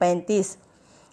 35।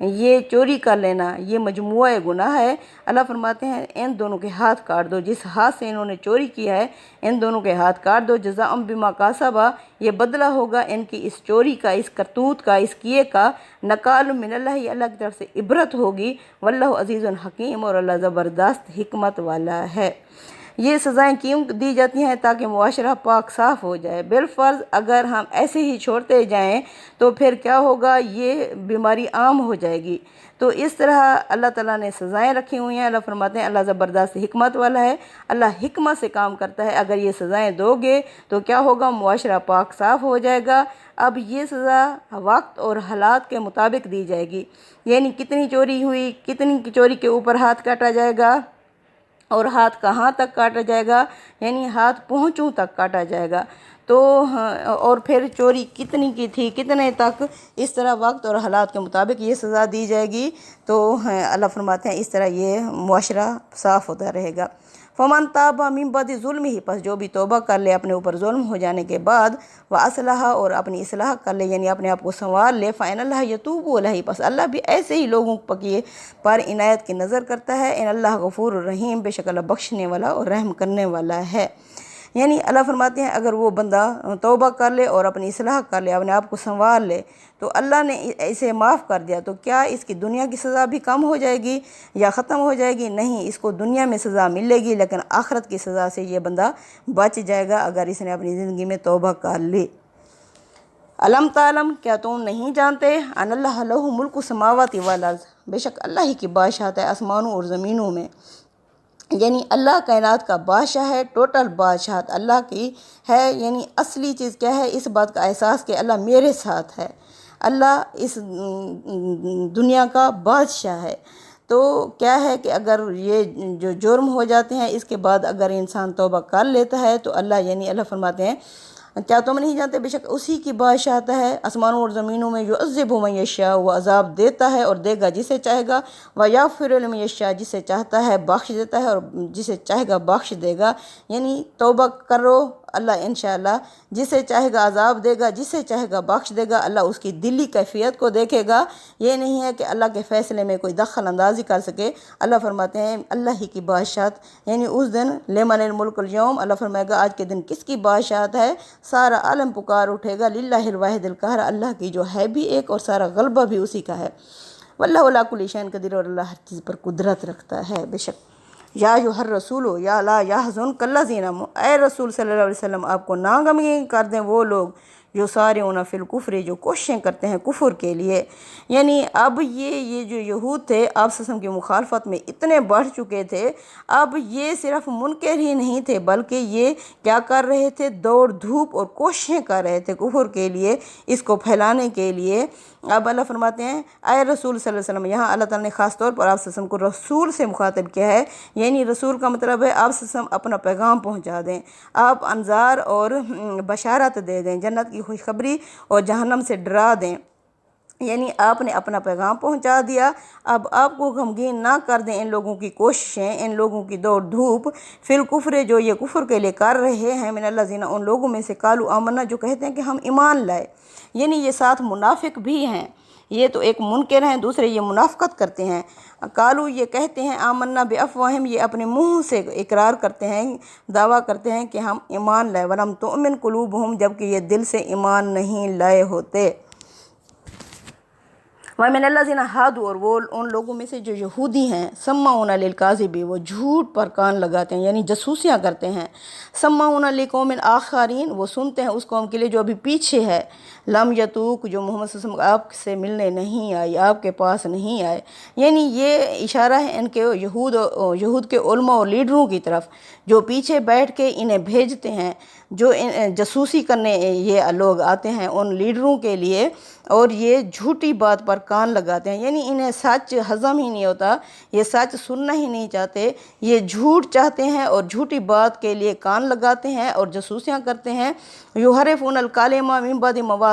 یہ چوری کر لینا یہ مجموعہ گناہ ہے۔ اللہ فرماتے ہیں ان دونوں کے ہاتھ کاٹ دو، جس ہاتھ سے انہوں نے چوری کیا ہے ان دونوں کے ہاتھ کاٹ دو۔ جزاء بما کسبا، یہ بدلہ ہوگا ان کی اس چوری کا، اس کرتوت کا، اس کیے کا۔ نکال من اللہ، اللہ کی طرف سے عبرت ہوگی۔ واللہ عزیز حکیم، اور اللہ زبردست حکمت والا ہے۔ یہ سزائیں کیوں دی جاتی ہیں؟ تاکہ معاشرہ پاک صاف ہو جائے۔ بالفرض اگر ہم ایسے ہی چھوڑتے جائیں تو پھر کیا ہوگا؟ یہ بیماری عام ہو جائے گی۔ تو اس طرح اللہ تعالیٰ نے سزائیں رکھی ہوئی ہیں۔ اللہ فرماتے ہیں اللہ زبردست حکمت والا ہے، اللہ حکمت سے کام کرتا ہے۔ اگر یہ سزائیں دو گے تو کیا ہوگا؟ معاشرہ پاک صاف ہو جائے گا۔ اب یہ سزا وقت اور حالات کے مطابق دی جائے گی، یعنی کتنی چوری ہوئی، کتنی چوری کے اوپر ہاتھ کاٹا جائے گا، اور ہاتھ کہاں تک کاٹا جائے گا، یعنی ہاتھ پہنچوں تک کاٹا جائے گا۔ تو اور پھر چوری کتنی کی تھی، کتنے تک، اس طرح وقت اور حالات کے مطابق یہ سزا دی جائے گی۔ تو اللہ فرماتے ہیں اس طرح یہ معاشرہ صاف ہوتا رہے گا۔ فمن تاب من بعد ظلم ہی، پس جو بھی توبہ کر لے اپنے اوپر ظلم ہو جانے کے بعد، واصلح، اور اپنی اصلاح کر لے، یعنی اپنے آپ کو سنوار لے، فإن اللہ یتوب علیہ، پس اللہ بھی ایسے ہی لوگوں پر عنایت کی نظر کرتا ہے۔ ان اللہ غفور الرحیم، بے شک اللہ بخشنے والا اور رحم کرنے والا ہے۔ یعنی اللہ فرماتے ہیں اگر وہ بندہ توبہ کر لے اور اپنی اصلاح کر لے، اپنے آپ کو سنوار لے، تو اللہ نے اسے معاف کر دیا، تو کیا اس کی دنیا کی سزا بھی کم ہو جائے گی یا ختم ہو جائے گی؟ نہیں، اس کو دنیا میں سزا ملے گی، لیکن آخرت کی سزا سے یہ بندہ بچ جائے گا اگر اس نے اپنی زندگی میں توبہ کر لی۔ علم تعلم، کیا تم نہیں جانتے؟ ان اللہ لہ ملک السماوات والارض، بے شک اللہ ہی کی بادشاہت ہے آسمانوں اور زمینوں میں۔ یعنی اللہ کائنات کا بادشاہ ہے، ٹوٹل بادشاہت اللہ کی ہے۔ یعنی اصلی چیز کیا ہے؟ اس بات کا احساس کہ اللہ میرے ساتھ ہے، اللہ اس دنیا کا بادشاہ ہے۔ تو کیا ہے کہ اگر یہ جو جرم ہو جاتے ہیں اس کے بعد اگر انسان توبہ کر لیتا ہے تو اللہ، یعنی اللہ فرماتے ہیں کیا تم نہیں جانتے بے شک اسی کی بادشاہت ہے آسمانوں اور زمینوں میں، یعذب من یشاء، وہ عذاب دیتا ہے اور دے گا جسے چاہے گا، ویغفر لمن یشاء، جسے چاہتا ہے بخش دیتا ہے اور جسے چاہے گا بخش دے گا۔ یعنی توبہ کرو، اللہ انشاءاللہ جسے چاہے گا عذاب دے گا، جسے چاہے گا بخش دے گا۔ اللہ اس کی دلی کیفیت کو دیکھے گا، یہ نہیں ہے کہ اللہ کے فیصلے میں کوئی دخل اندازی کر سکے۔ اللہ فرماتے ہیں اللہ ہی کی بادشاہت، یعنی اس دن لمن الملک اليوم، اللہ فرمائے گا آج کے دن کس کی بادشاہت ہے؟ سارا عالم پکار اٹھے گا للہ الواحد القہار، اللہ کی جو ہے بھی ایک اور سارا غلبہ بھی اسی کا ہے۔ واللہ علی کل شیء قدیر، اور اللہ ہر چیز پر قدرت رکھتا ہے بے شک۔ یا ایھا الرسول یا لا یحزنک الذین، اے رسول صلی اللہ علیہ وسلم آپ کو نہ غمگین کر دیں وہ لوگ جو سارعون فی الکفر، جو کوششیں کرتے ہیں کفر کے لیے۔ یعنی اب یہ جو یہود تھے آپ صلی اللہ علیہ وسلم کی مخالفت میں اتنے بڑھ چکے تھے، اب یہ صرف منکر ہی نہیں تھے بلکہ یہ کیا کر رہے تھے؟ دوڑ دھوپ اور کوششیں کر رہے تھے کفر کے لیے، اس کو پھیلانے کے لیے۔ اب اللہ فرماتے ہیں اے رسول صلی اللہ علیہ وسلم، یہاں اللہ تعالیٰ نے خاص طور پر آپ صلی اللہ علیہ وسلم کو رسول سے مخاطب کیا ہے، یعنی رسول کا مطلب ہے آپ صلی اللہ علیہ وسلم اپنا پیغام پہنچا دیں، آپ انذار اور بشارت دے دیں، جنت کی خوشخبری اور جہنم سے ڈرا دیں۔ یعنی آپ نے اپنا پیغام پہنچا دیا، اب آپ کو غمگین نہ کر دیں ان لوگوں کی کوششیں، ان لوگوں کی دوڑ دھوپ، فی الکفر جو یہ کفر کے لیے کر رہے ہیں، من الذین ان لوگوں میں سے قالوا آمنا جو کہتے ہیں کہ ہم ایمان لائے، یعنی یہ ساتھ منافق بھی ہیں، یہ تو ایک منکر ہیں، دوسرے یہ منافقت کرتے ہیں۔ قالوا یہ کہتے ہیں آمنا بافواہم، یہ اپنے منہ سے اقرار کرتے ہیں، دعویٰ کرتے ہیں کہ ہم ایمان لائے، ولم تؤمن قلوبہم جبکہ یہ دل سے ایمان نہیں لائے ہوتے۔ وَمِنَ الَّذِينَ هَادُوا، اور وہ ان لوگوں میں سے جو یہودی ہیں، سَمَّاعُونَ لِلْكَاذِبِ، وہ جھوٹ پر کان لگاتے ہیں، یعنی جاسوسیاں کرتے ہیں۔ سَمَّاعُونَ لِقَوْمٍ آخَرِينَ، وہ سنتے ہیں اس قوم کے لیے جو ابھی پیچھے ہے، لم یتوک، جو محمد صلی اللہ علیہ وسلم آپ سے ملنے نہیں آئی، آپ کے پاس نہیں آئے۔ یعنی یہ اشارہ ہے ان کے یہود کے علماء اور لیڈروں کی طرف جو پیچھے بیٹھ کے انہیں بھیجتے ہیں، جو جاسوسی کرنے یہ لوگ آتے ہیں ان لیڈروں کے لیے، اور یہ جھوٹی بات پر کان لگاتے ہیں، یعنی انہیں سچ ہضم ہی نہیں ہوتا، یہ سچ سننا ہی نہیں چاہتے، یہ جھوٹ چاہتے ہیں اور جھوٹی بات کے لیے کان لگاتے ہیں اور جاسوسیاں کرتے ہیں۔ یحرفون الکلمۃ من بعد مواضعہ،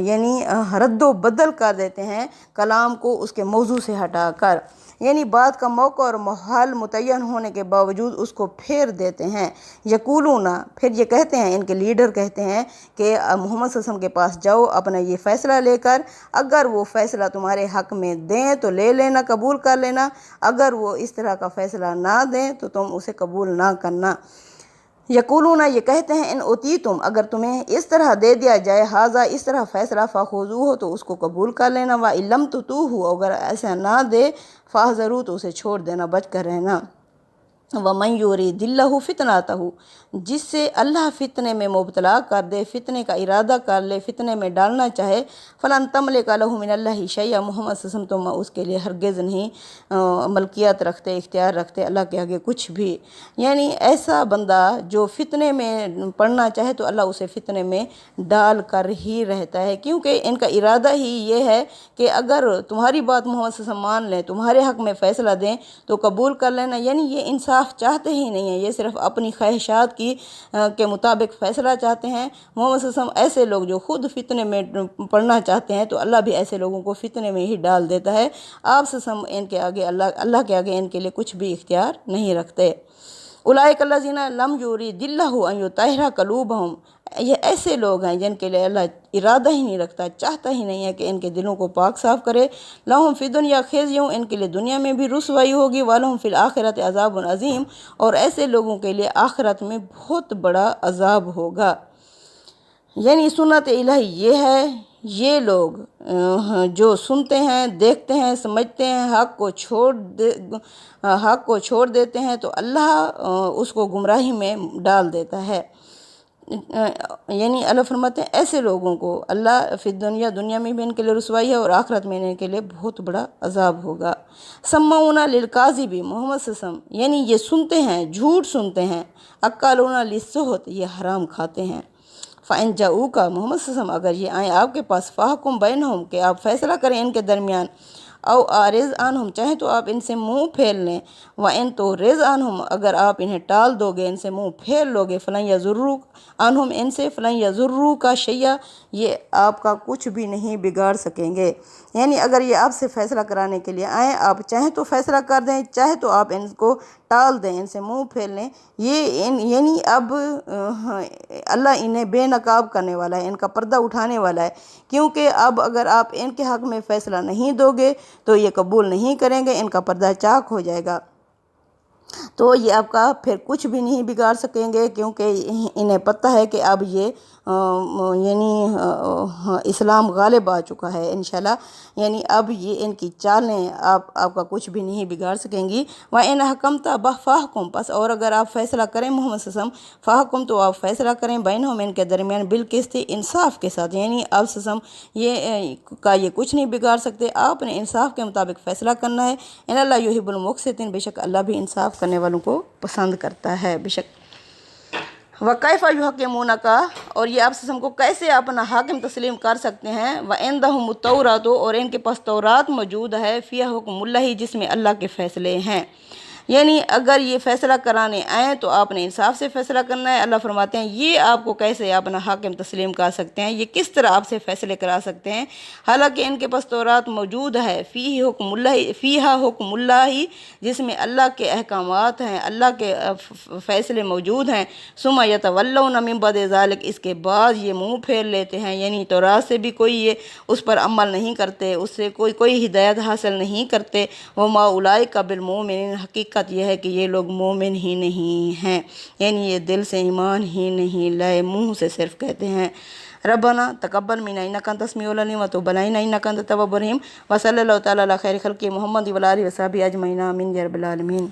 یعنی رد و بدل کر دیتے ہیں کلام کو اس کے موضوع سے ہٹا کر، یعنی بات کا موقع اور محل متعین ہونے کے باوجود اس کو پھیر دیتے ہیں۔ یقولون، پھر یہ کہتے ہیں، ان کے لیڈر کہتے ہیں کہ محمد صلی اللہ علیہ وسلم کے پاس جاؤ اپنا یہ فیصلہ لے کر، اگر وہ فیصلہ تمہارے حق میں دیں تو لے لینا، قبول کر لینا، اگر وہ اس طرح کا فیصلہ نہ دیں تو تم اسے قبول نہ کرنا۔ یقولون، یہ کہتے ہیں، ان اوتیتم، اگر تمہیں اس طرح دے دیا جائے، ہاذا، اس طرح فیصلہ، فخذوہ، تو اس کو قبول کر لینا، وَإِن لَّمْ تُؤْتُوهُ، اگر ایسا نہ دے، فاحذروا، تو اسے چھوڑ دینا، بچ کر رہنا۔ وَمَن يُرِدِ اللَّهُ فِتْنَتَهُ، جس سے اللہ فتنے میں مبتلا کر دے، فتنے کا ارادہ کر لے، فتنے میں ڈالنا چاہے، فَلَن تَمْلِكَ لَهُ مِنَ اللَّهِ شَيْئًا، محمد صلی اللہ علیہ وسلم تم اس کے لیے ہرگز نہیں ملکیت رکھتے، اختیار رکھتے اللہ کے آگے کچھ بھی۔ یعنی ایسا بندہ جو فتنے میں پڑنا چاہے تو اللہ اسے فتنے میں ڈال کر ہی رہتا ہے، کیونکہ ان کا ارادہ ہی یہ ہے کہ اگر تمہاری بات محمد صلی اللہ علیہ وسلم مان لیں، تمہارے حق میں فیصلہ دیں تو قبول کر لینا، یعنی یہ انصاف چاہتے ہی نہیں ہیں، یہ صرف اپنی خواہشات کے مطابق فیصلہ چاہتے ہیں۔ محمد صلی اللہ علیہ وسلم ایسے لوگ جو خود فتنے میں پڑنا چاہتے ہیں تو اللہ بھی ایسے لوگوں کو فتنے میں ہی ڈال دیتا ہے۔ آپ صلی اللہ علیہ وسلم ان کے آگے اللہ کے آگے ان کے لیے کچھ بھی اختیار نہیں رکھتے۔ اولئک الذین لم یرد اللہ ان یطہر قلوبہم، یہ ایسے لوگ ہیں جن کے لیے اللہ ارادہ ہی نہیں رکھتا، چاہتا ہی نہیں ہے کہ ان کے دلوں کو پاک صاف کرے۔ لہم فی الدنیا خزی، ان کے لیے دنیا میں بھی رسوائی ہوگی، ولہم فی الآخرۃ عذاب عظیم، اور ایسے لوگوں کے لیے آخرت میں بہت بڑا عذاب ہوگا۔ یعنی سنت الہی یہ ہے، یہ لوگ جو سنتے ہیں، دیکھتے ہیں، سمجھتے ہیں، حق کو چھوڑ دیتے ہیں تو اللہ اس کو گمراہی میں ڈال دیتا ہے۔ یعنی اللہ فرماتے ہیں ایسے لوگوں کو اللہ فی دنیا میں بھی ان کے لیے رسوائی ہے اور آخرت میں ان کے لیے بہت بڑا عذاب ہوگا۔ سمعون للکاذب، محمد صلی اللہ علیہ وسلم یعنی یہ سنتے ہیں، جھوٹ سنتے ہیں، اکالون للسحت، یہ حرام کھاتے ہیں۔ فَإِن جَاءُوكَ، محمد صلی اللہ علیہ وسلم اگر یہ آئیں آپ کے پاس، فَاحْكُم بَيْنَهُمْ، کہ آپ فیصلہ کریں ان کے درمیان، او اعرض عنہم، چاہیں تو آپ ان سے منہ پھیر لیں، وَإِن تُعْرِضْ عنہم، اگر آپ انہیں ٹال دو گے، ان سے منہ پھیر لو گے، فَلَن يَضُرُّوكَ عنہم، ان سے، فَلَن يَضُرُّوكَ شَيْئًا، یہ آپ کا کچھ بھی نہیں بگاڑ سکیں گے۔ یعنی اگر یہ آپ سے فیصلہ کرانے کے لیے آئیں، آپ چاہیں تو فیصلہ کر دیں، چاہے تو آپ ان کو ٹال دیں، ان سے منہ پھیر لیں، یعنی اب اللہ انہیں بے نقاب کرنے والا ہے، ان کا پردہ اٹھانے والا ہے، کیونکہ اب اگر آپ ان کے حق میں فیصلہ نہیں دو گے تو یہ قبول نہیں کریں گے، ان کا پردہ چاک ہو جائے گا، تو یہ آپ کا پھر کچھ بھی نہیں بگاڑ سکیں گے، کیونکہ انہیں پتہ ہے کہ اب یہ یعنی اسلام غالب آ چکا ہے انشاءاللہ، یعنی اب یہ ان کی چالیں آپ کا کچھ بھی نہیں بگاڑ سکیں گی۔ وَإِنْ حَكَمْتَ فَاحْكُم، پس اور اگر آپ فیصلہ کریں محمد صلی اللہ علیہ وسلم، فَاحْكُم، تو آپ فیصلہ کریں، بینہم، ان کے درمیان، بالقسط، انصاف کے ساتھ، یعنی آپ صلی اللہ علیہ وسلم یہ کچھ نہیں بگاڑ سکتے، آپ نے انصاف کے مطابق فیصلہ کرنا ہے۔ ان اللہ یحب المقسطین، بے شک اللہ بھی انصاف کرنے والوں کو پسند کرتا ہے، بے شک۔ وَكَيْفَ يُحَكِّمُونَكَ، اور یہ آپ صلی اللہ علیہ وسلم کو کیسے اپنا حاکم تسلیم کر سکتے ہیں، وَعِندَهُمُ التَّوْرَاةُ، اور ان کے پاس تورات موجود ہے، فِيهَا حُكْمُ اللَّهِ، جس میں اللہ کے فیصلے ہیں۔ یعنی اگر یہ فیصلہ کرانے آئیں تو آپ نے انصاف سے فیصلہ کرنا ہے۔ اللہ فرماتے ہیں یہ آپ کو کیسے اپنا حاکم تسلیم کر سکتے ہیں، یہ کس طرح آپ سے فیصلے کرا سکتے ہیں، حالانکہ ان کے پاس تورات موجود ہے، فیہا حکم اللہ، جس میں اللہ کے احکامات ہیں، اللہ کے فیصلے موجود ہیں۔ ثم یتولون من بعد ذلک، اس کے بعد یہ منہ پھیر لیتے ہیں، یعنی تورات سے بھی کوئی یہ اس پر عمل نہیں کرتے، اس سے کوئی ہدایت حاصل نہیں کرتے۔ وما اولئک بالمؤمنین، حقیقت یہ ہے کہ یہ لوگ مومن ہی نہیں ہیں، یعنی یہ دل سے ایمان ہی نہیں لائے، منہ سے صرف کہتے ہیں۔ ربنا تقبل منا انک انت السمیع العلیم وتب علینا انک انت التواب الرحیم، وصلی اللہ تعالی علی خیر خلقہ محمد وعلی آلہ وصحبہ اجمعین، آمین یا رب العالمین۔